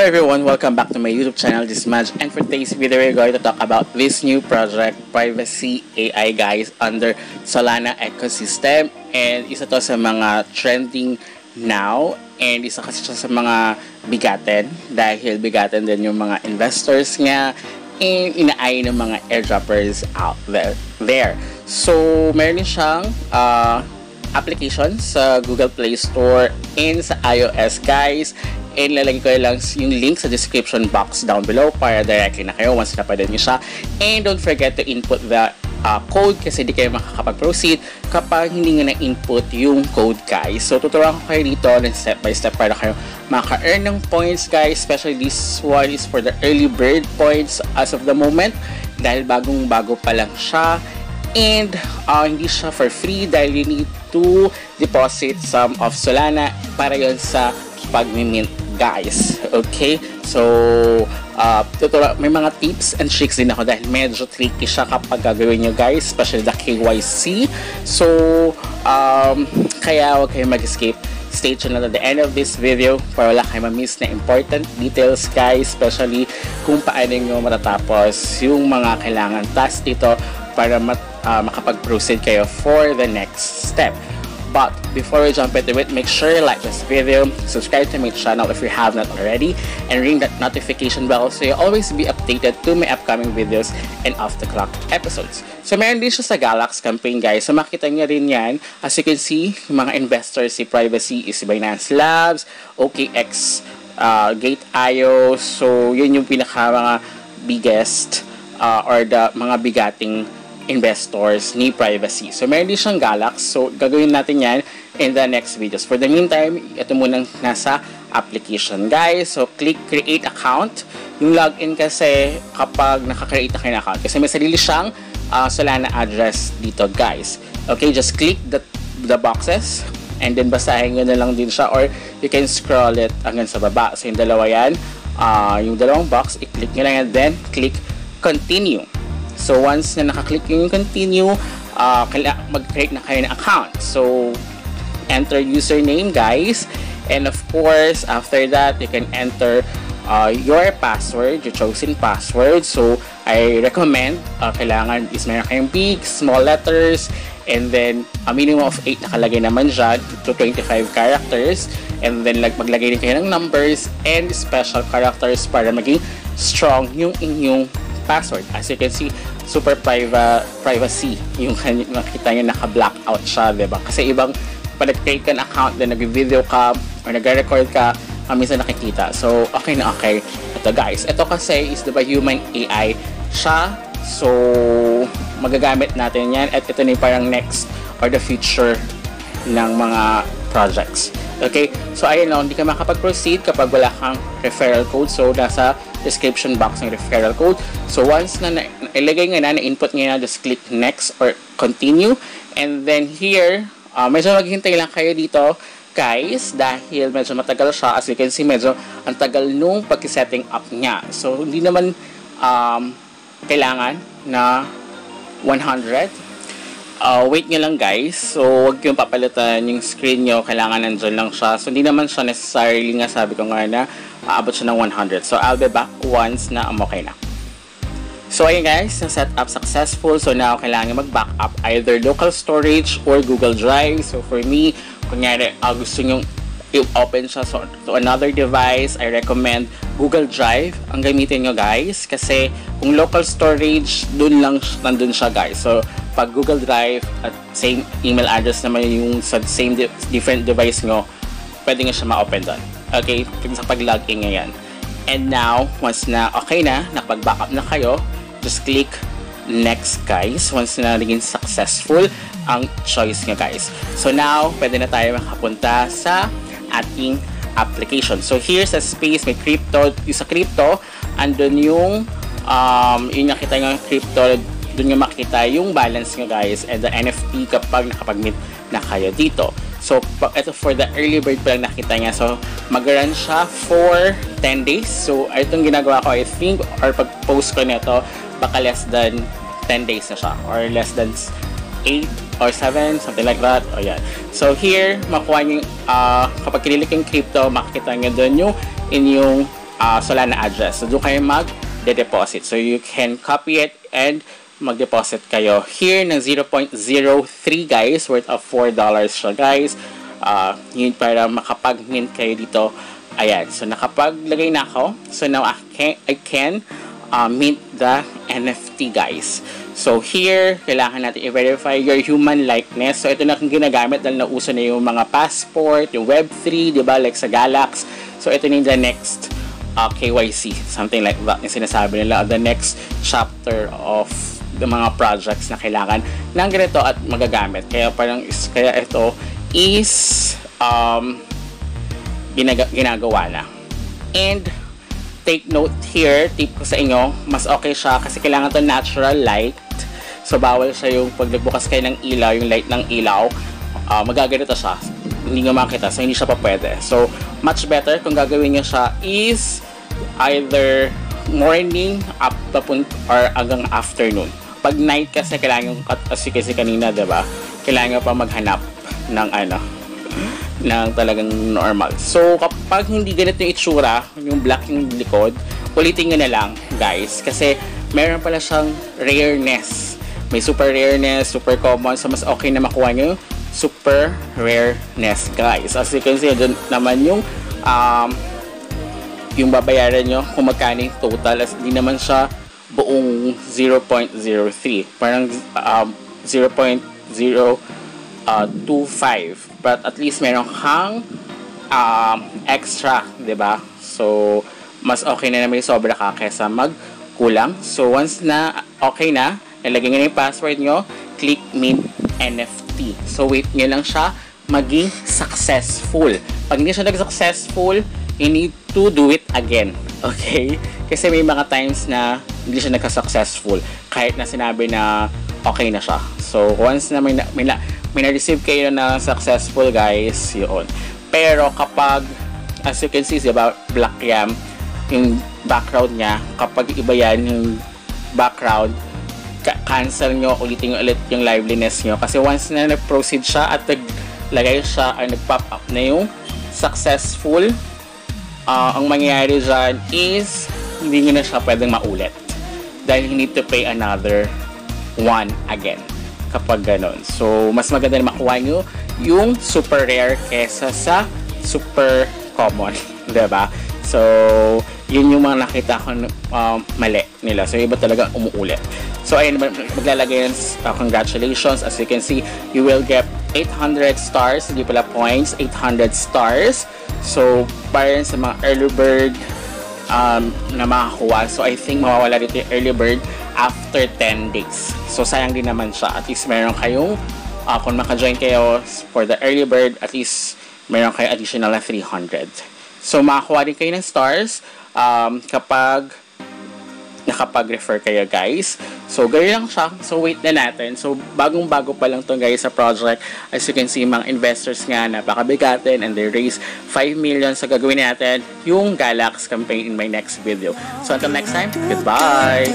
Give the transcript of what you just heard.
everyone, welcome back to my YouTube channel. This is Madge, and for today's video we're going to talk about this new project, Privacy AI guys, under Solana ecosystem. And isa to sa mga trending now, and isa kasi sa mga bigatin dahil bigatin din yung mga investors nga and inaay ng mga airdroppers out there. So meron siyang application sa Google Play Store and sa iOS guys. And lalagay ko lang yung link sa description box down below para directly na kayo once napanood niyo siya. And don't forget to input the code kasi di kayo makakapag-proceed kapag hindi nga na-input yung code guys. So tuturuan ko kayo dito ng step by step para kayo maka-earn ng points guys. Especially this one is for the early bird points as of the moment dahil bagong-bago pa lang siya. And hindi siya for free dahil you need to deposit some of Solana para yon sa pag-mint guys. Okay? So, may mga tips and tricks din ako dahil medyo tricky siya kapag gagawin nyo guys, especially the KYC. So, kaya huwag kayo mag-escape. Stay tuned at the end of this video para wala kayo ma-miss na important details guys, especially kung paano nyo matatapos yung mga kailangan task dito para makapag-proceed kayo for the next step. But before we jump into it, make sure you like this video, subscribe to my channel if you have not already, and ring that notification bell so you'll always be updated to my upcoming videos and off-the-clock episodes. So meron din siya sa Galax campaign guys. So makita nyo rin yan. As you can see, mga investors si Privacy is Binance Labs, OKX, Gate.io. So yun yung pinaka mga biggest or the mga bigating investors ni Privacy. So meron din siyang Galax. So gagawin natin yan in the next videos. For the meantime, ito munang nasa application guys. So click create account. Yung login kasi kapag nakakreate na kayo ng account kasi may sarili siyang Solana address dito guys. Okay, just click the boxes and then basahin nyo na lang din siya or you can scroll it hanggang sa baba. So yung dalawa yan, yung dalawang box, i-click nyo lang and then click continue. So once na nakaklik yung continue, mag-create na kayo ng account. So enter username guys, and of course after that you can enter your password, your chosen password. So I recommend kailangan is meron kayong big, small letters, and then a minimum of 8 nakalagay naman dyan to 25 characters, and then maglagay din kayo ng numbers and special characters para maging strong yung inyong password. As you can see, super privacy yung makita nyo naka-blackout siya, diba? Kasi ibang pag nag-create ka ng account then nag-video ka or nag-record ka, minsan nakikita. So okay na okay. Ito guys, ito kasi is diba human AI siya. So magagamit natin yan at ito na yung parang next or the future ng mga projects. Okay, so ayun lang, hindi ka makapag-proceed kapag wala kang referral code. So nasa description box ng referral code. So once na ilagay nga na input nga na, just click next or continue. And then here, medyo maghihintay lang kayo dito guys dahil medyo matagal siya. As you can see, medyo ang tagal nung pag-setting up niya. So hindi naman kailangan na 100. Wait nyo lang guys. So huwag yung papalitan yung screen nyo, kailangan nandun lang siya. So hindi naman siya necessarily nga sabi ko nga na aabot siya ng 100. So I'll be back once na okay na. So ayun guys, na set up successful. So now kailangan mag-backup either local storage or Google Drive. So for me, kunyari gusto nyo i-open siya to another device, I recommend Google Drive ang gamitin nyo guys, kasi kung local storage nandun siya guys. So pag Google Drive at same email address naman yung sa same different device nyo, pwede nga siya ma-open doon. Okay, sa pag-login nga yan. And now, once na okay na, nakapag-backup na kayo, just click next guys once na naging successful ang choice nyo guys. So now, pwede na tayo makapunta sa ating application. So here sa space may crypto, yung sa crypto andun yung nakita nyo yung crypto, dun nyo makita yung balance nyo guys and the NFT kapag nakapag-mint na kayo dito. So ito for the early bird pa lang nakita niya. So mag-run siya for 10 days. So itong ginagawa ko, I think, or pag-post ko nito, baka less than 10 days na siya or less than 8 or 7, something like that. O yan. So here, makuha nyo kapag kinilik yung crypto, makikita nyo doon yung inyong Solana address. So doon kayo mag-deposit. So you can copy it and mag-deposit kayo here ng 0.03 guys, worth of $4 siya guys. Yun para makapag-mint kayo dito. Ayan, so nakapaglagay na ako. So now I can mint the NFT guys. So here, kailangan natin i-verify your human likeness. So ito na kung ginagamit dahil nauso na yung mga passport, yung Web3, di ba? Like sa Galax. So ito na yung the next KYC, something like that yung sinasabi nila, the next chapter of the mga projects na kailangan ng ganito at magagamit. Kaya ito is ginagawa na. And take note here, tip ko sa inyo, mas okay siya kasi kailangan to natural light. So bawal siya yung pag nagbukas kayo ng ilaw, yung light ng ilaw, magaganito siya, hindi nyo makita, so hindi siya pa pwede. So much better kung gagawin nyo siya is either morning or hanggang afternoon. Pag night kasi kailangan yung kasi kanina, diba? Kailangan nyo pa maghanap ng ng talagang normal. So kapag hindi ganito yung itsura, yung black yung likod, ulitin nyo na lang guys, kasi meron pala siyang rareness. May super rareness, super common, so mas okay na makuha nyo super rareness guys. As you can see, dun naman yung babayaran nyo kung magkano yung total, as hindi naman siya buong 0.03, parang 0.025, but at least meron kang extra, diba? So mas okay na may sobra ka kesa magkulang. So once na okay na, nalagay nyo na yung password nyo, click mint NFT. So wait nyo lang siya maging successful. Pag hindi siya nag-successful, you need to do it again. Okay? Kasi may mga times na hindi siya nagka-successful kahit na sinabi na okay na siya. So once na may na-receive kayo na successful guys, yun. Pero kapag, as you can see, about Black Yam, yung background niya, kapag iba yan, yung background, cancel nyo, ulitin nyo ulit yung liveliness nyo. Kasi once na nag-proceed siya at naglagay siya, ay nag-pop up na yung successful, ang mangyayari dyan is, hindi nyo na siya pwedeng maulit. Dahil you need to pay another one again. Kapag ganon. So, mas maganda na makuha nyo yung super rare kesa sa super common. Diba? So, yun yung mga nakita ko mali nila. So, iba talaga umuulit. So, ayun, maglalagay yung congratulations. As you can see, you will get 800 stars. Hindi pala points. 800 stars. So, para sa mga early bird na makakuha. So, I think mawawala dito yung early bird after 10 days. So, sayang din naman siya. At least meron kayong, kung maka-join kayo for the early bird, at least meron kayo additional na 300. So, makakuha din kayo ng stars kapag nakapag-refer kayo guys. So, ganyan lang siya. So, wait na natin. So, bagong-bago pa lang to guys sa project. As you can see, mga investors nga napakabigatin and they raise 5 million. So, gagawin natin yung Galax campaign in my next video. So, until next time, goodbye!